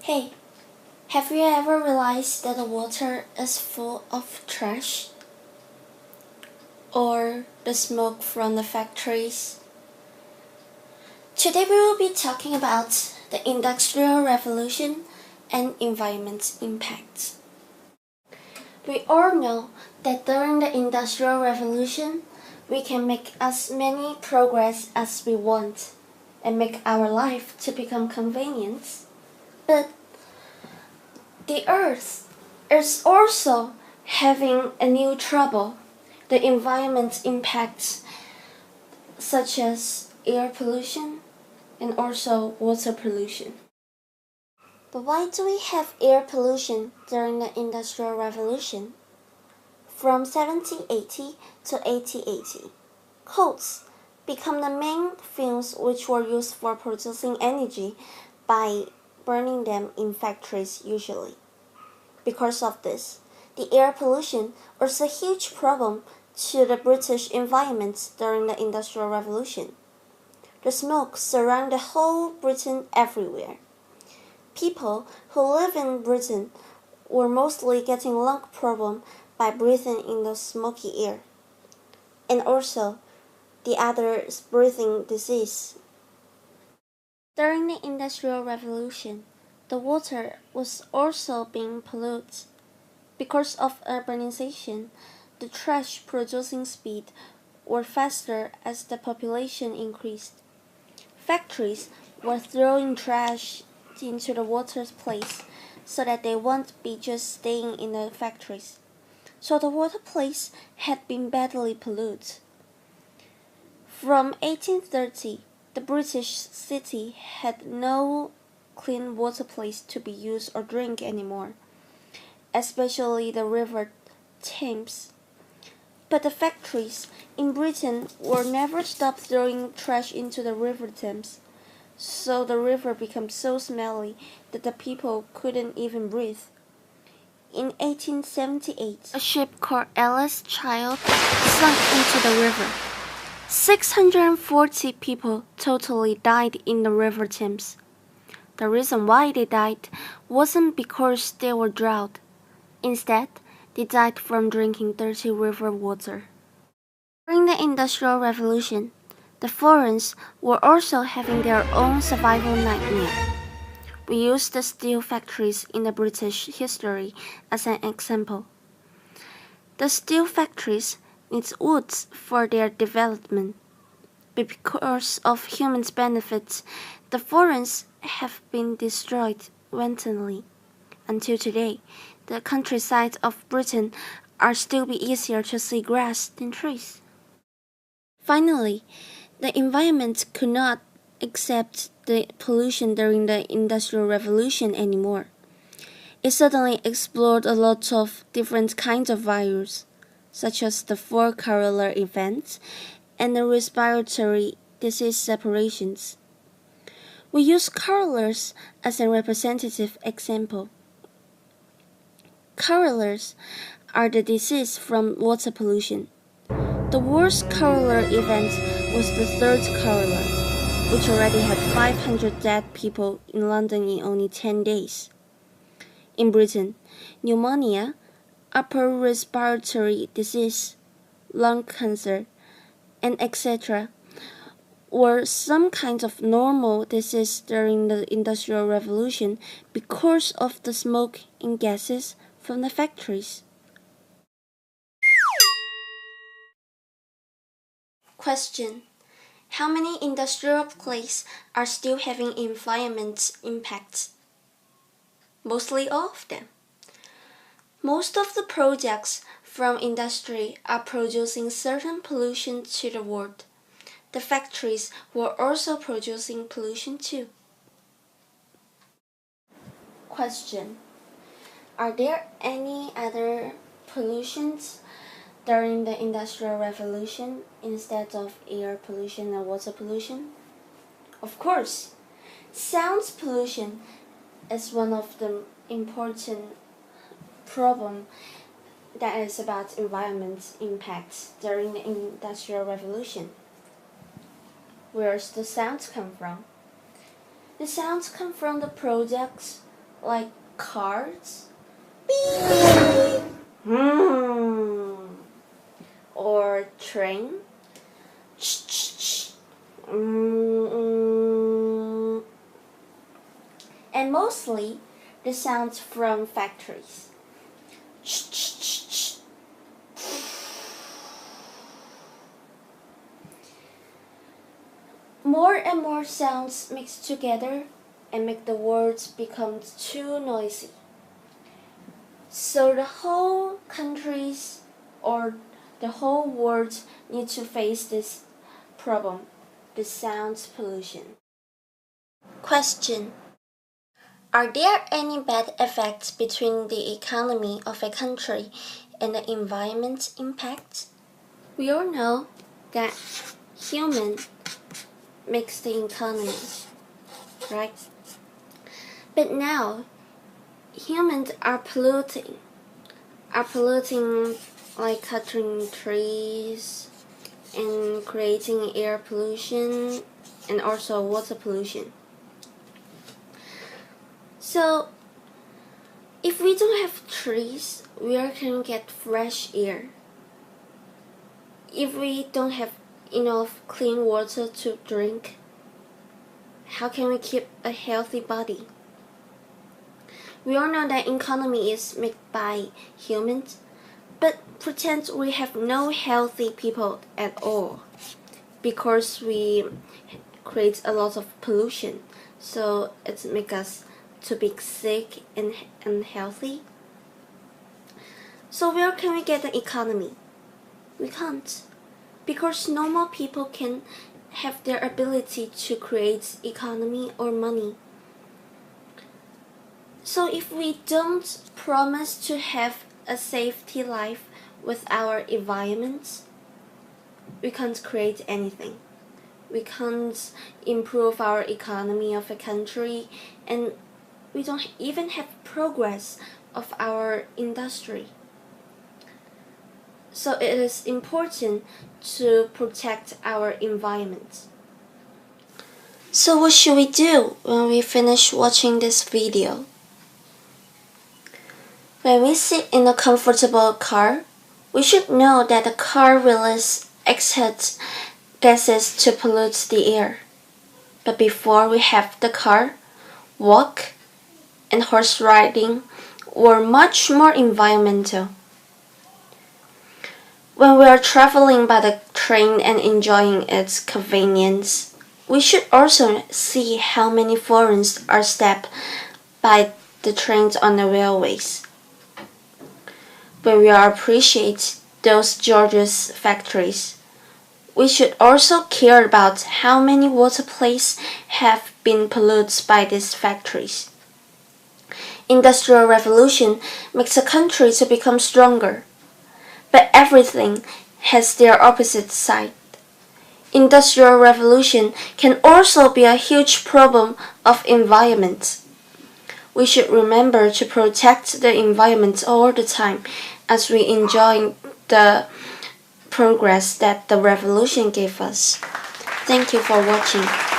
Hey, have you ever realized that the water is full of trash? Or the smoke from the factories? Today we will be talking about the Industrial Revolution and environment impacts. We all know that during the Industrial Revolution, we can make as many progress as we want and make our life to become convenient. But the earth is also having a new trouble, the environment impacts such as air pollution and also water pollution. But why do we have air pollution during the Industrial Revolution? From 1780 to 1880, coals become the main fuels which were used for producing energy by burning them in factories usually. Because of this, the air pollution was a huge problem to the British environment during the Industrial Revolution. The smoke surrounded the whole Britain everywhere. People who live in Britain were mostly getting lung problem by breathing in the smoky air, and also the other breathing disease. During the Industrial Revolution, the water was also being polluted. Because of urbanization, the trash producing speed were faster as the population increased. Factories were throwing trash into the water's place so that they won't be just staying in the factories. So the water place had been badly polluted. From 1830, the British city had no clean water place to be used or drink anymore, especially the river Thames. But the factories in Britain were never stopped throwing trash into the river Thames, so the river became so smelly that the people couldn't even breathe. In 1878, a ship called Alice Child sunk into the river. 640 people totally died in the river Thames. The reason why they died wasn't because they were drowned. Instead, they died from drinking dirty river water. During the Industrial Revolution, the foreigners were also having their own survival nightmare. We use the steel factories in the British history as an example. The steel factories need wood for their development, but because of human benefits, the forests have been destroyed wantonly. Until today, the countryside of Britain are still be easier to see grass than trees. Finally, the environment could not accept the pollution during the Industrial Revolution anymore. It suddenly explored a lot of different kinds of viruses, such as the four corollary events and the respiratory disease separations. We use corollaries as a representative example. Corollaries are the disease from water pollution. The worst corollary event was the third corollary, which already had 500 dead people in London in only 10 days. In Britain, pneumonia, upper respiratory disease, lung cancer, and etc. were some kinds of normal disease during the Industrial Revolution because of the smoke and gases from the factories. Question: how many industrial places are still having environment impacts? Mostly all of them. Most of the projects from industry are producing certain pollution to the world. The factories were also producing pollution too. Question: are there any other pollutions during the Industrial Revolution instead of air pollution and water pollution? Of course, sound pollution is one of the important problem that is about environment impacts during the Industrial Revolution. Where does the sounds come from? The sounds come from the products, like cars, beep, or train, and mostly the sounds from factories. More and more sounds mix together and make the words become too noisy. So the whole countries or the whole world need to face this problem, the sound pollution. Question: are there any bad effects between the economy of a country and the environment impact? We all know that human makes the economy, right? But now, humans are polluting like cutting trees and creating air pollution and also water pollution. So, if we don't have trees, where can we get fresh air? If we don't have enough clean water to drink, how can we keep a healthy body? We all know that economy is made by humans, but pretend we have no healthy people at all because we create a lot of pollution, so it makes us to be sick and unhealthy. So where can we get an economy? We can't, because normal people can have their ability to create economy or money. So if we don't promise to have a safety life with our environment, we can't create anything. We can't improve our economy of a country, and we don't even have progress of our industry. So it is important to protect our environment. So what should we do when we finish watching this video? When we sit in a comfortable car, we should know that the car releases exhales gases to pollute the air. But before we have the car, walk and horse riding were much more environmental. When we are traveling by the train and enjoying its convenience, we should also see how many foreigners are stopped by the trains on the railways. When we appreciate those gorgeous factories, we should also care about how many water places have been polluted by these factories. Industrial revolution makes a country to become stronger, but everything has their opposite side. Industrial revolution can also be a huge problem of environment. We should remember to protect the environment all the time as we enjoy the progress that the revolution gave us. Thank you for watching.